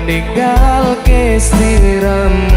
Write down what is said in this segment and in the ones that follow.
tinggal ke sliramu.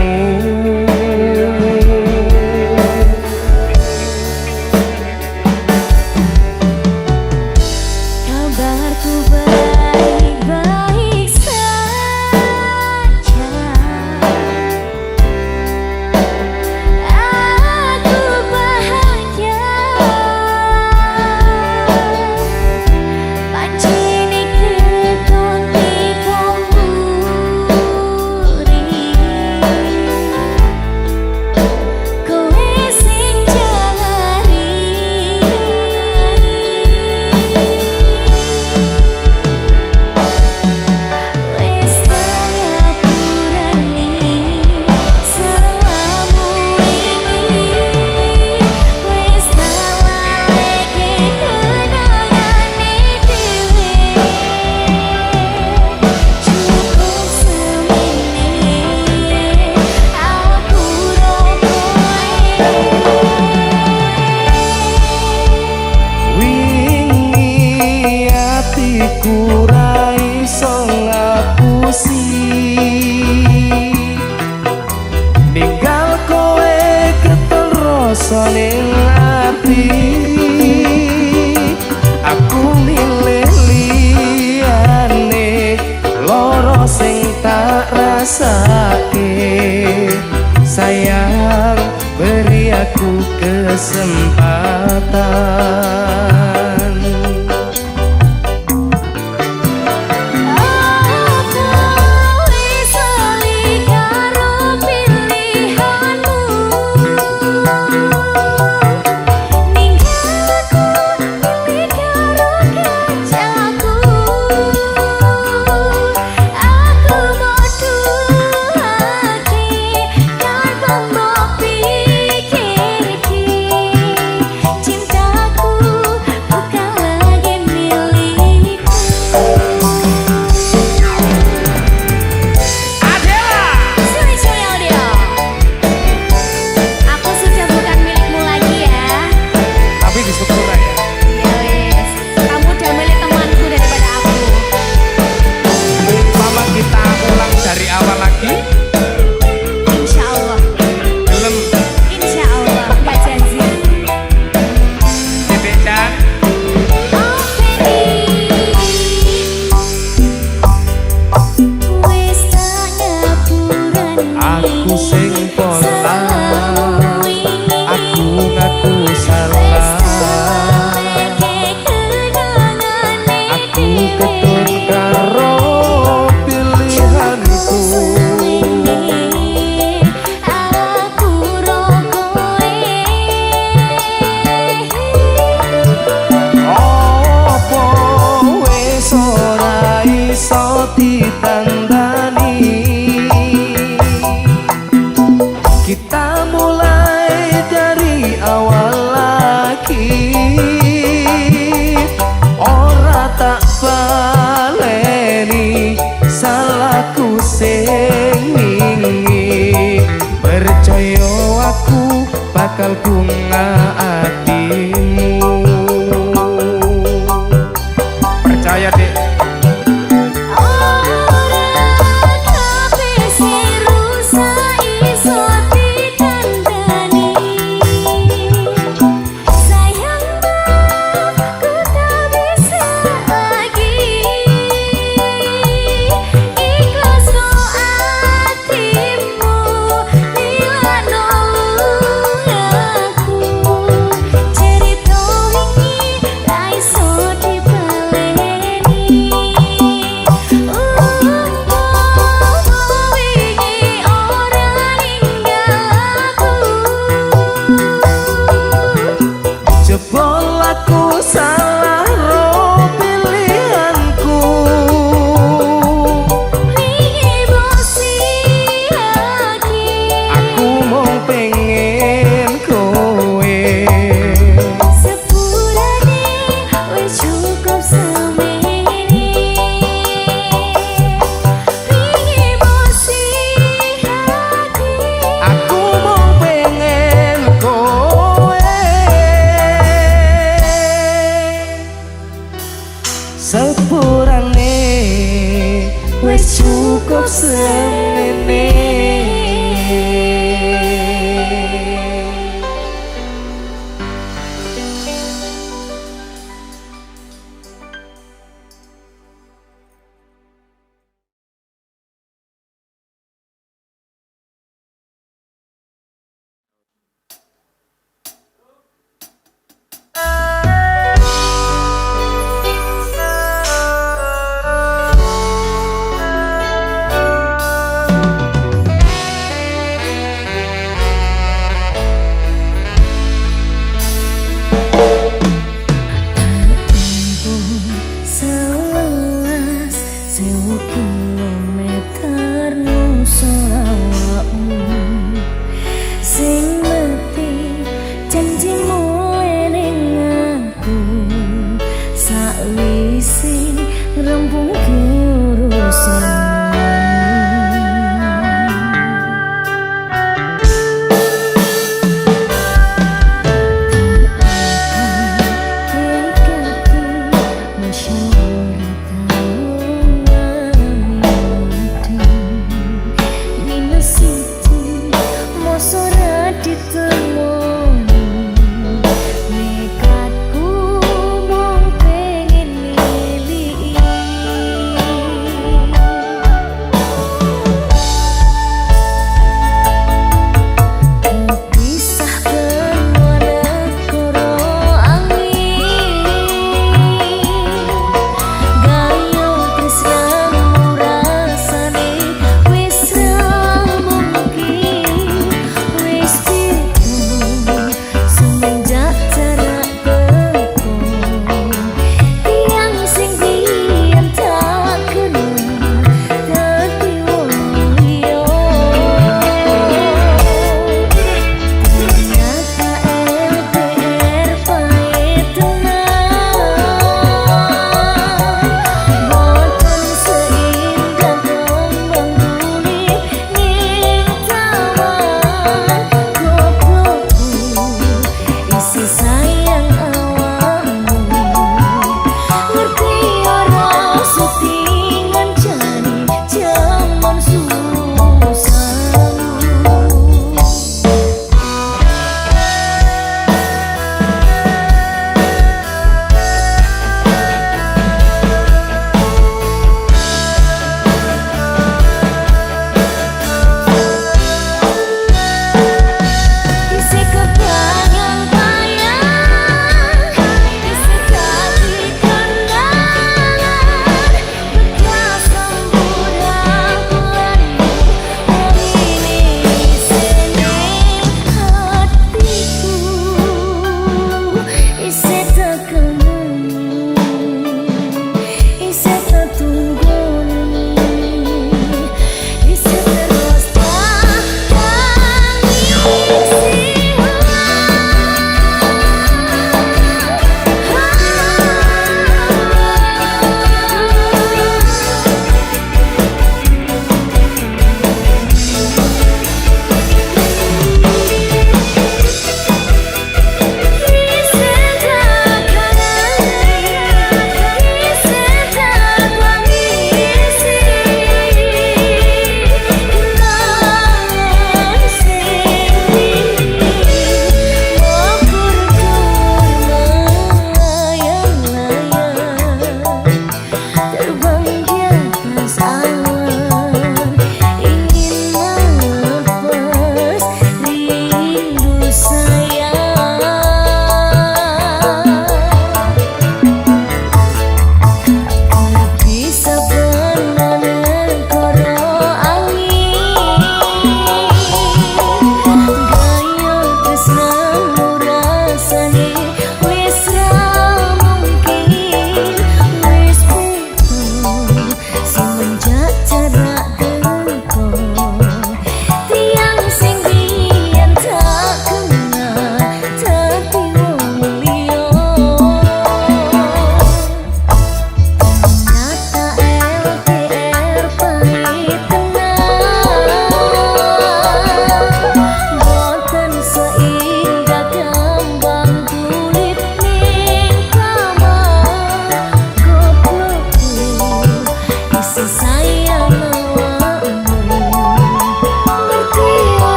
Ning ati aku milih liyane loro sing tak rasake. Sayang beri aku kesempatan. Aku sing pola, aku ngaku salah. Aku ketun karo pilihanku. Opo wis ora iso ditandani. Kita mulai dari awal lagi. Ora tak baleni salahku sing wingi. Percaya aku bakal bunga hatimu. Percaya dek. semene.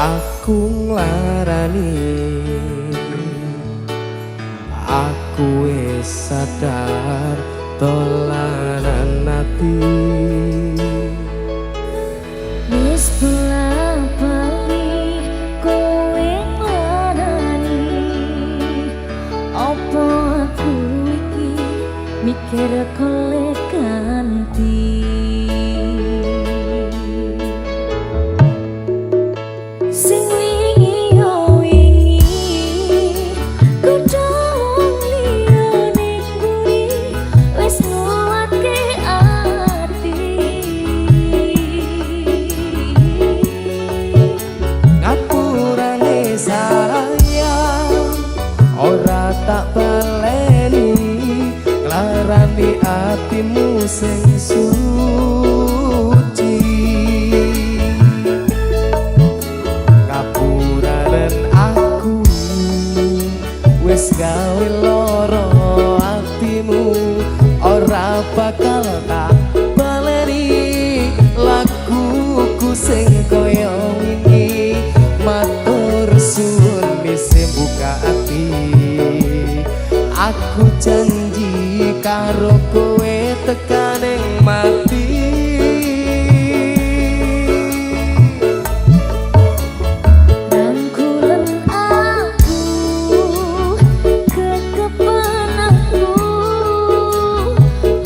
aku nglarani aku wis sadar dolanan ati wis bola-bali kowe nglarani opo aku iki mikir kolek ganti sing wingi yo wingi kudu liyane kuwi wis nguatke ati ngapurane sayang ora tak baleni nglarani atimu sing suci ngapuranen aku wis gawe loro atimu ora bakal tak baleni laguku sing koyo wingi matur suwun wis buka ati aku janji karo kowe tekaning mati rangkulan aku kekepen aku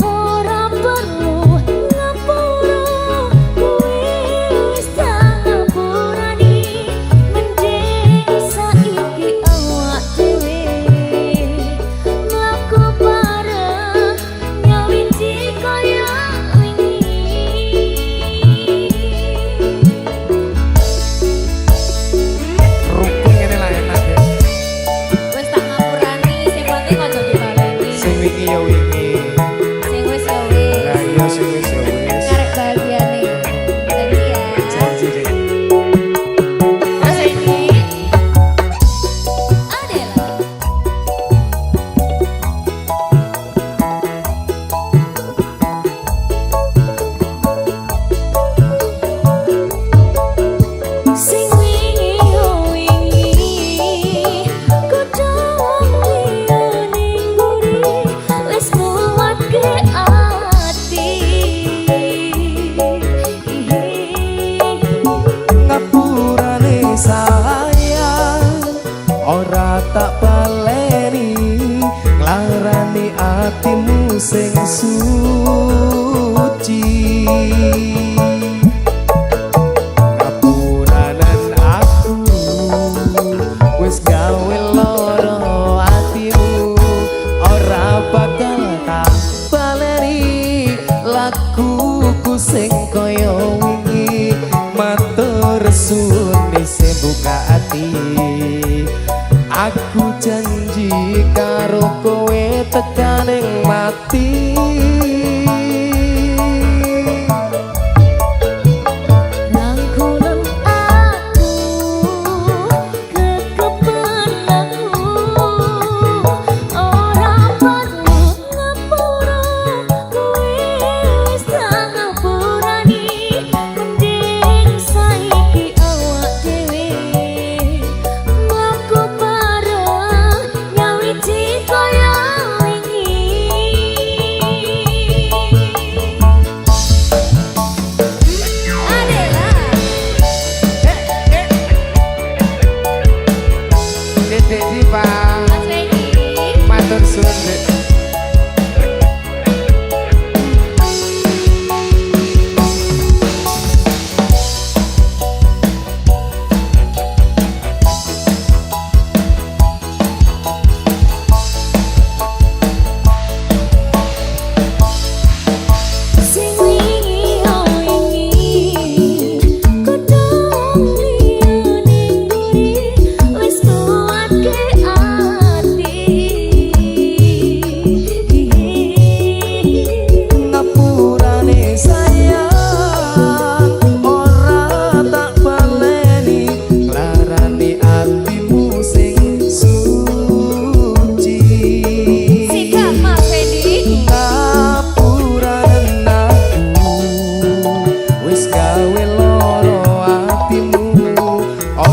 ora perlu ngapura kowe wis tak ngapurani mending saiki awak dhewe mlaku bareng nyawiti kaya rukun ngene lah enak ya wis tak ngapurani sing penting aja dibaleni sing wingi ya wingi sing wis ya wis lah iya sing wis ya wis ngarep bahagiane jadi ya janji deh terus ini Adela sing wingi yo wingi kudu liyane nguri wis nguatke ati ngapurane sayang ora tak baleni nglarani atimu sing suci ngapuranen aku wis gawe loro atimu ora bakal tak baleni laguku sing koyo wingi matur suwun wis buka ati aku janji karo kowe tekaning mati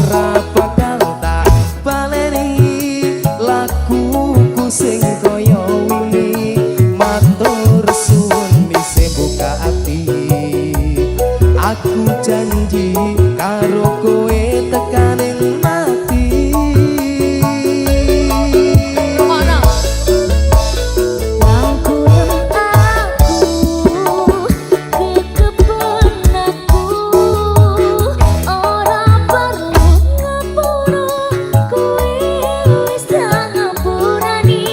ora bakal tak baleni lakuku sing kaya wingi matur suwun isih buka ati aku janji karo kowe tekaning mati Ngono. Rangkulem aku kekepon aku ora perlu ngapura kowe wis tak ngapurani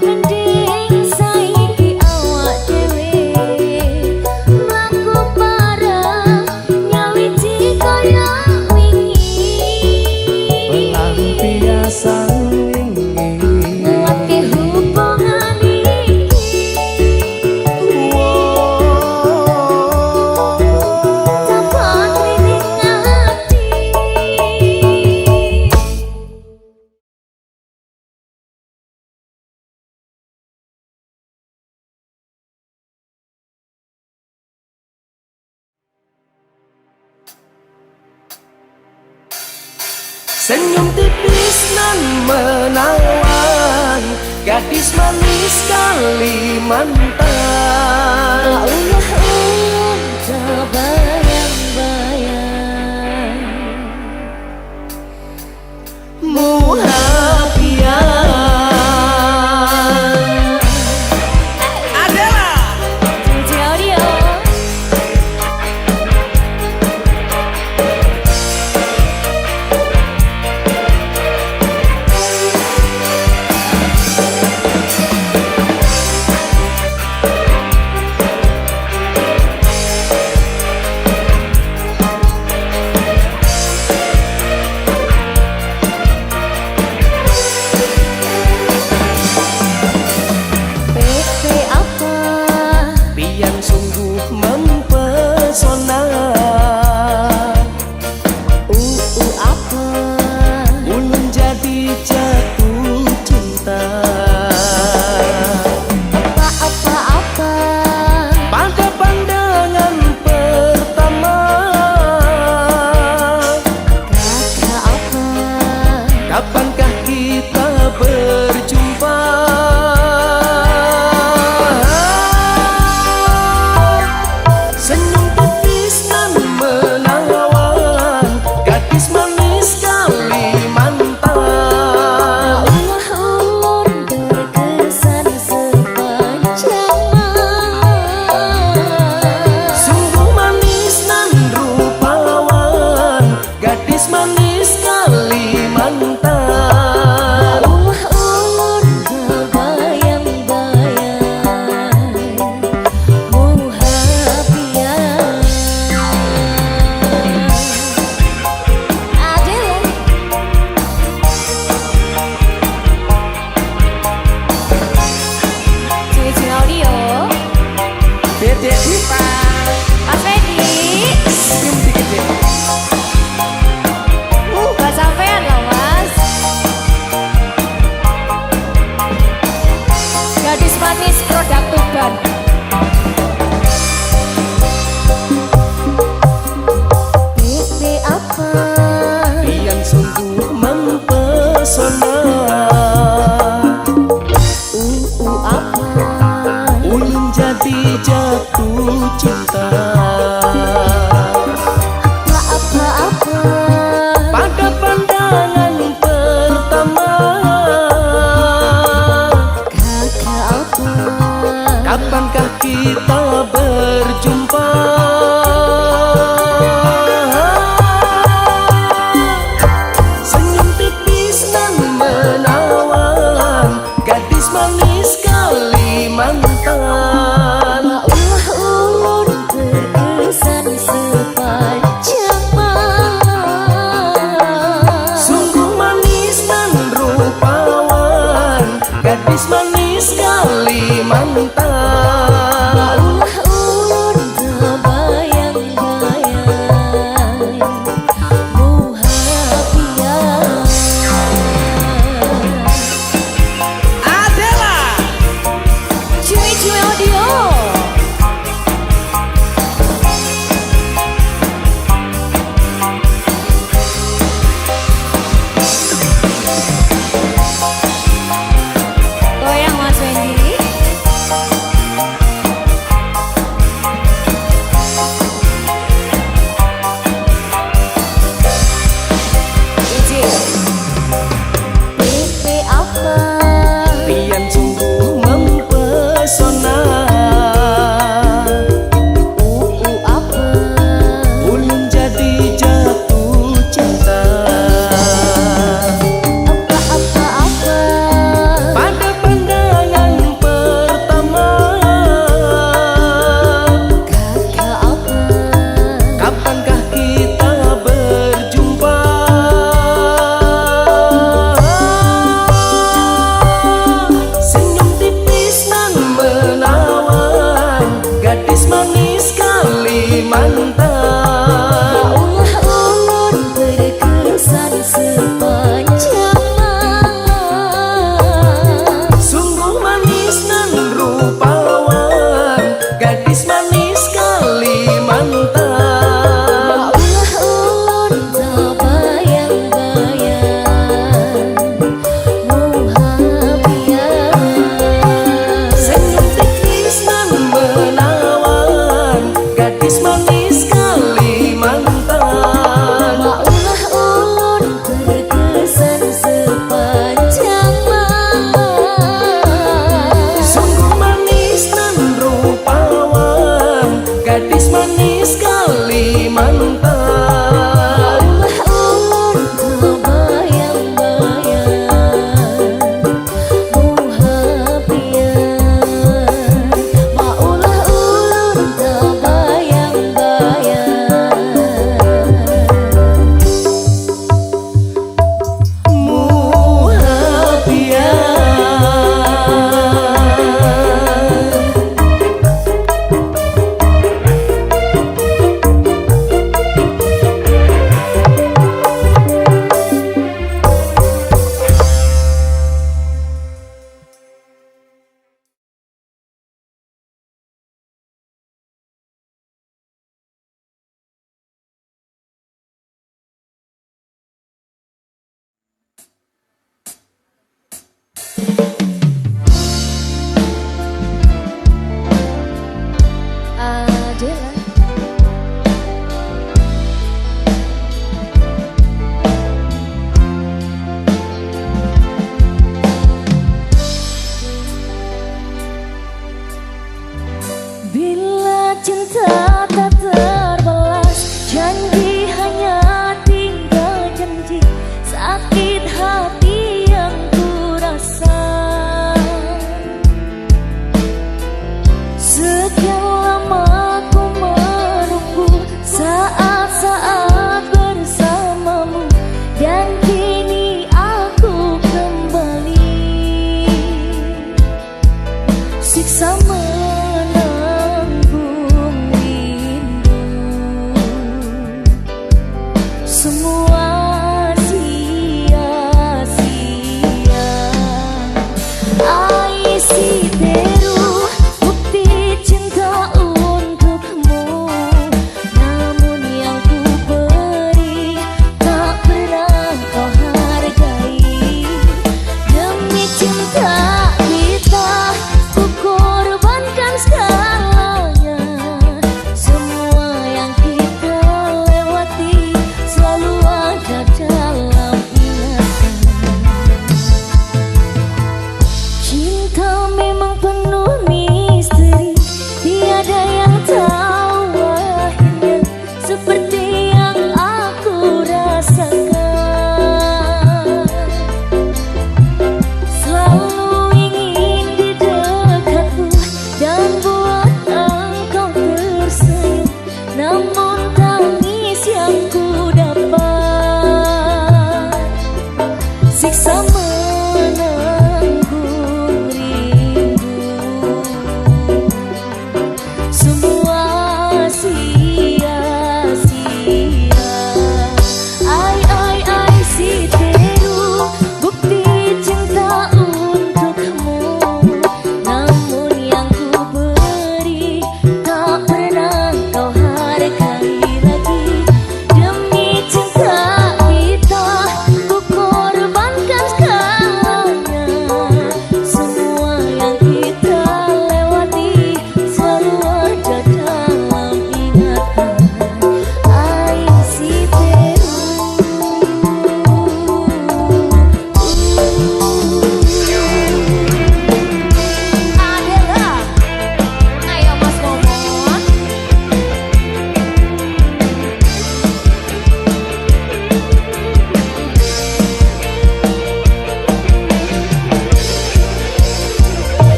mending saiki awak dhewe mlaku bareng nyawiji kaya wingi pelampiasan wingi nguatke hubungan iki tanpa kritik ati. senyum tipis nan menawan gadis manis Kalimantan Allah tak bayang-bayang Muhafian adalah DJ Audio. PP apa? pian sungguh mempesona Apa? ulun jadi jatuh cinta Apa? pada pandangan pertama Kakak apa? kapankah kita berjumpa senyum tipis nan menawan gadis manis Kalimantan Allah ulur berkesan sepanjang sungguh manis nan rupawan gadis manis Kalimantan Allah ulur terbayang-bayang Muhafian Adele DJ Audio Dedek Dipa Mas Fedi senyum dikit deh Gak sampean loh mas Gadis manis produk Tuban PP apa? pian sungguh mempesona Apa? ulun jadi jatuh cinta Apa? pada pandangan pertama Kakak apa? kapankah kita berjumpa senyum tipis nan menawan gadis manis Kalimantan Allah ulur berkesan sepanjang sungguh manis dan rupawan gadis manis Kalimantan Allah ulur terbayang-bayang Muhafian adalah Cumi-cumi audio sepanjang malam. Sungguh manis dan rupawan, gadis manis Kalimantan. Maulah ulun tak bayang-bayang muhabian. Senyum tipis dan menawan, gadis manis Kalimantan. Maulah ulun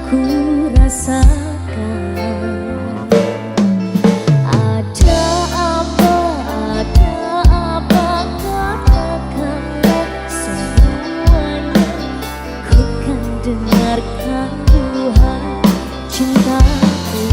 aku rasakan. Ada apa katakanlah semuanya, ku kan dengarkan Tuhan cintaku.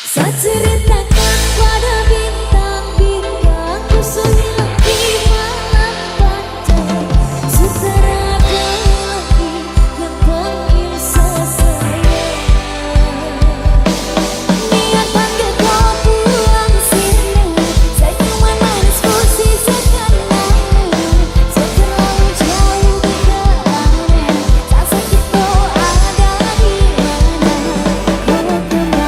Saya ceritakan pada bintang-bintang khususnya di malam panjang. Sutradara lagi yang panggil sesayang. Niatan ke kau pulang sini, saya cuma manis kursi sekarang. Saya terlalu jauh berkelana, tak sakit kau ada di mana, kau kemana.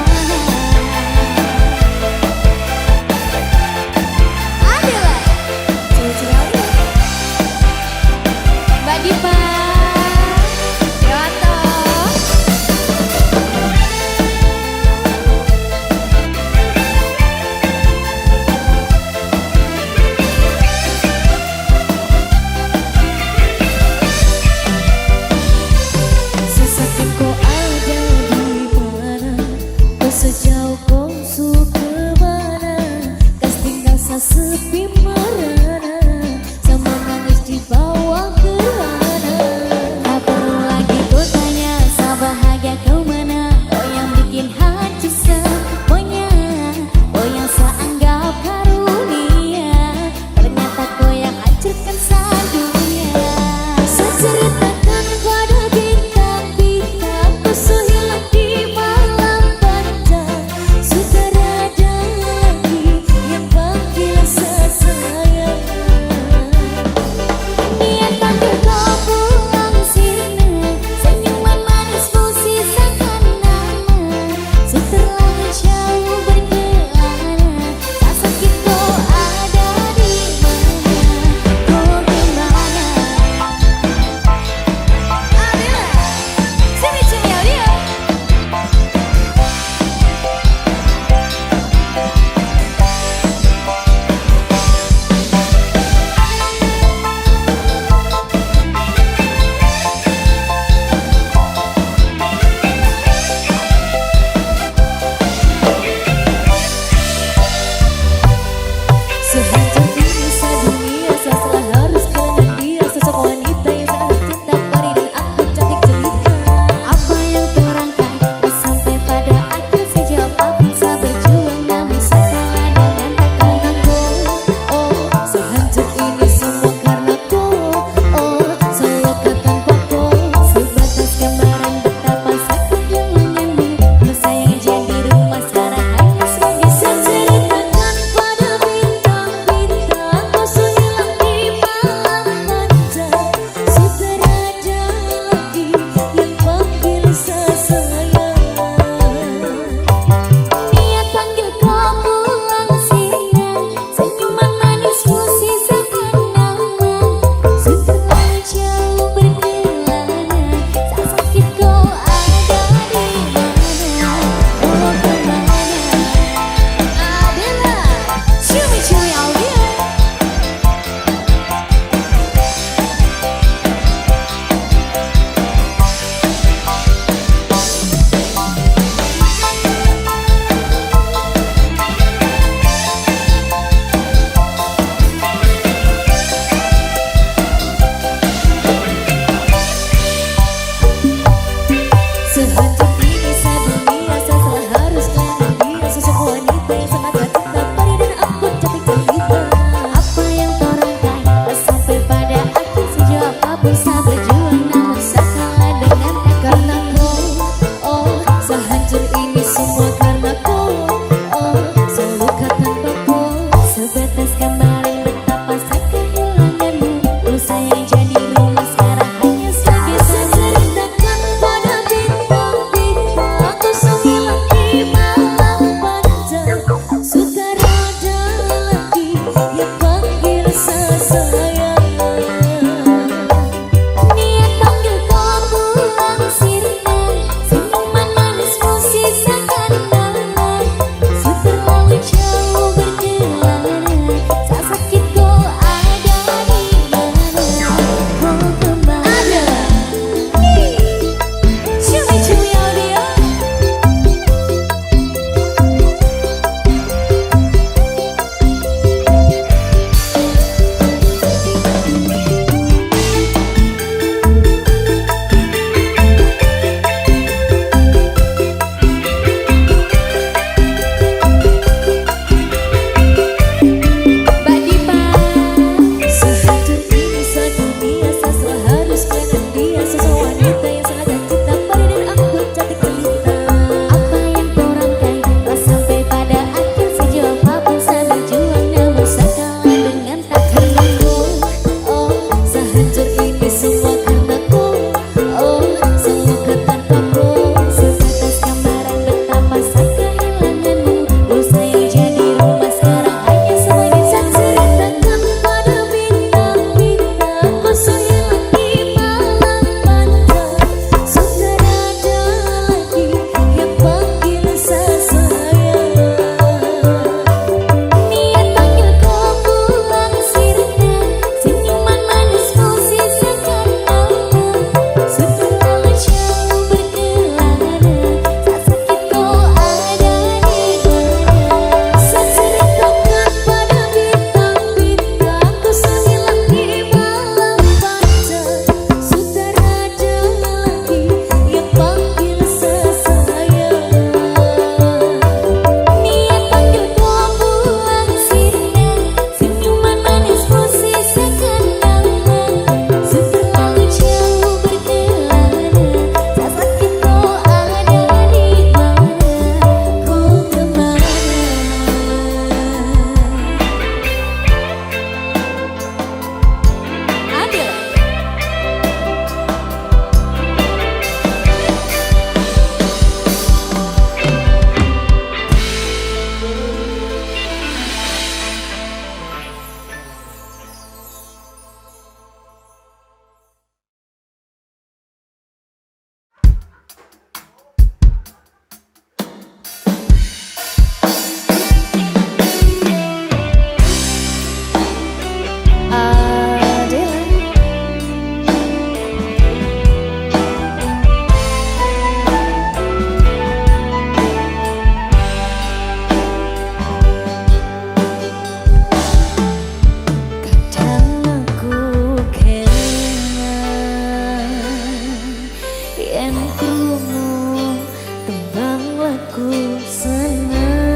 yen krungu tembang lagu senenganmu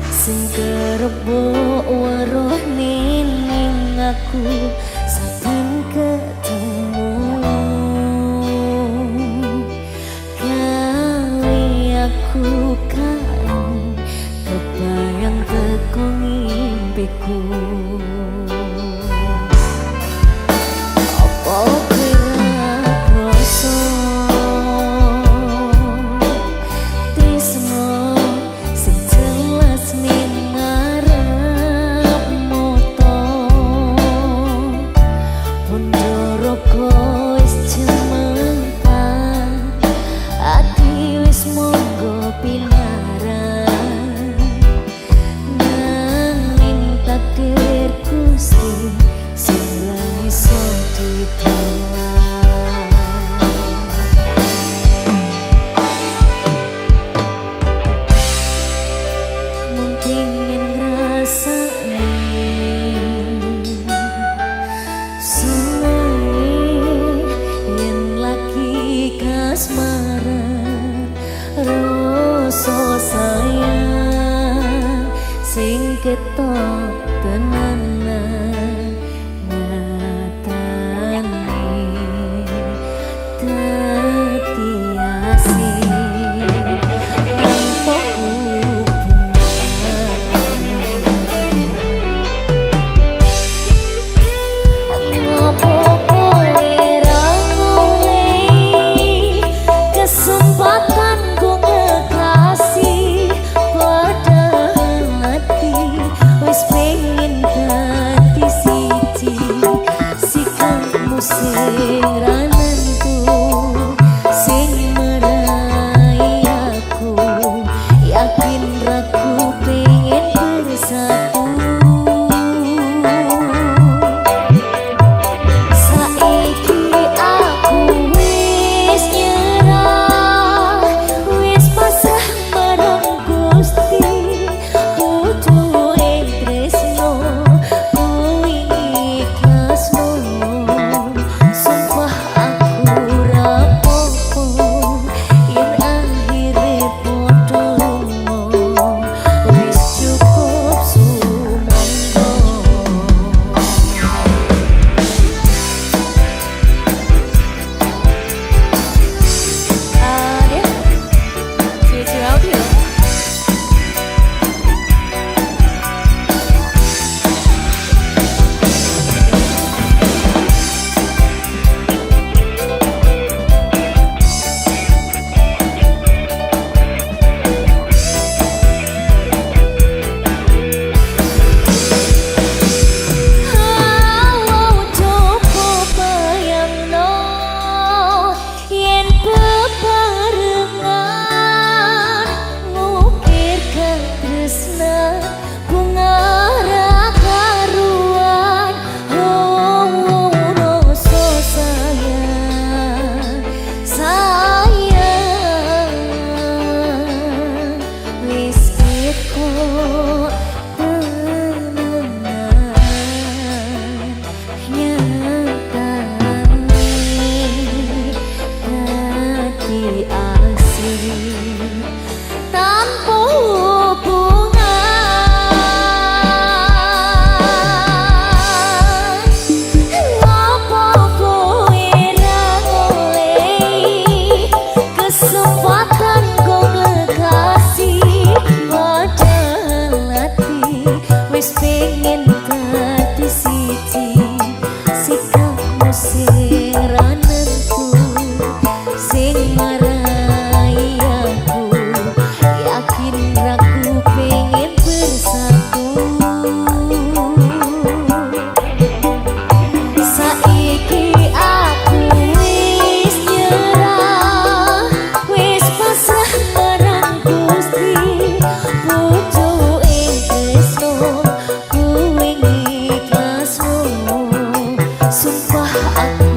sing kerebo weruh ning aku saben ketemu gawe aku kan kebayang teko mimpiku. Rasa sayang sing ketok tenanan nyatane dadi asih tanpa hubungan. Ngopo kowe ra ngoleh kesempatan sing ranentu sing merai aku yakin raku pengen bersatu saiki aku wis nyerah wis pasrah marang Gusti butuhe tresno kuwi ikhlasmu. Sumpah aku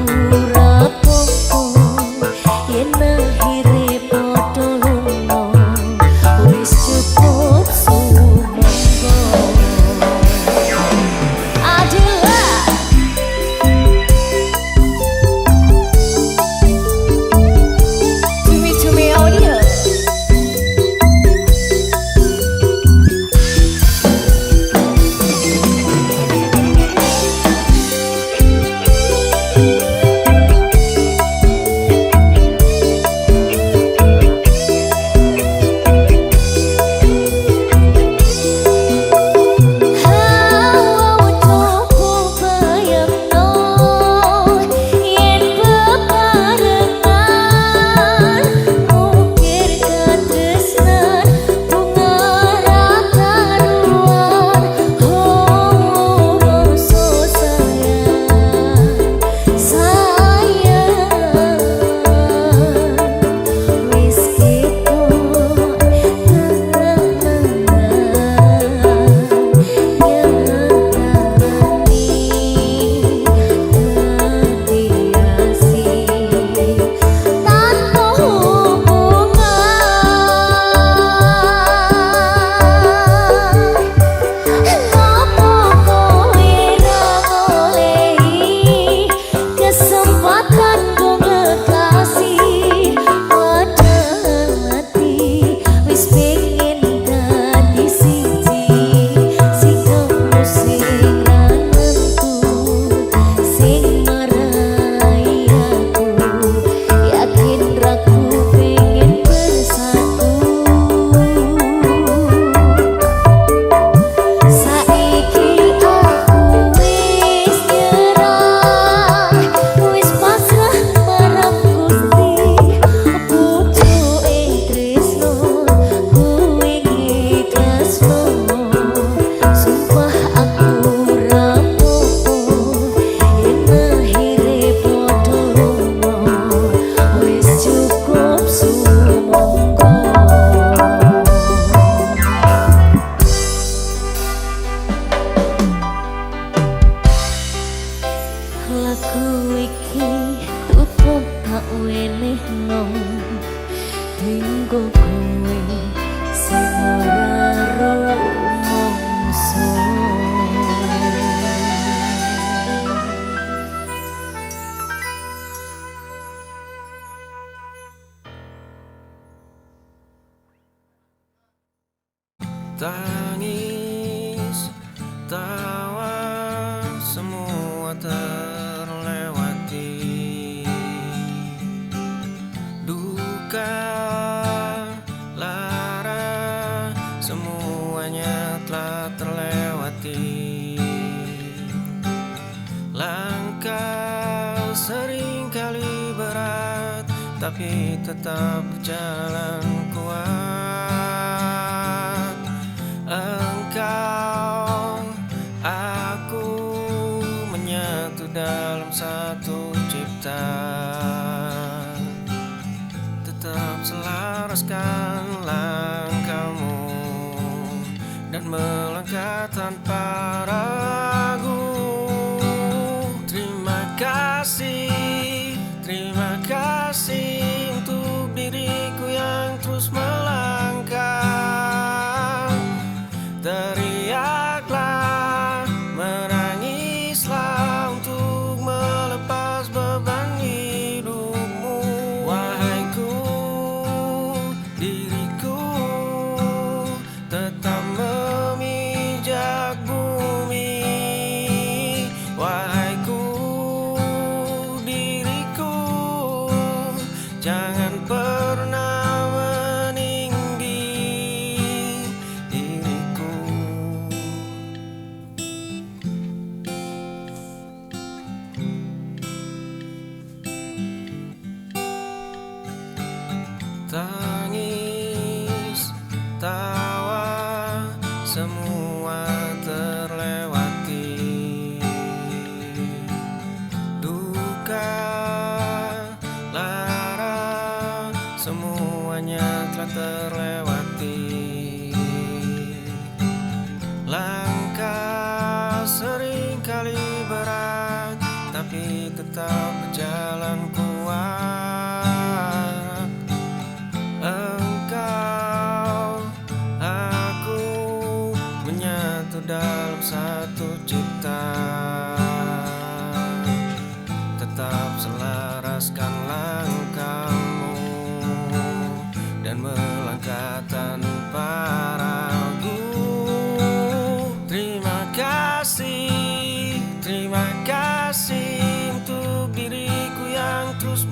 tinggo kowe sing ora rumangsa. Tangis, tawa, semua terlewati. Duka, lara, semuanya telah terlewati. Langkah seringkali berat, tapi tetap berjalan kuat. Engkau, aku menyatu dalam satu ciptaan. Tetap selaraskan langkahmu dan melangkah tanpa ragu. Terima kasih untuk diriku yang terus melangkah. Teriaklah, menangislah untuk melepas beban hidupmu. Wahaiku, diriku tetap memijak bumi. Wahaiku, diriku jangan pernah meninggi. Diriku tangis, tawa, semua terlewati. Duka, lara, semuanya telah terlewati. Langkah seringkali berat, tapi tetap berjalan kuat. Engkau, aku menyatu dalam satu ciptaan. Tetap selaraskan langkahmu dan melangkah tanpa ragu. Terima kasih untuk diriku yang terus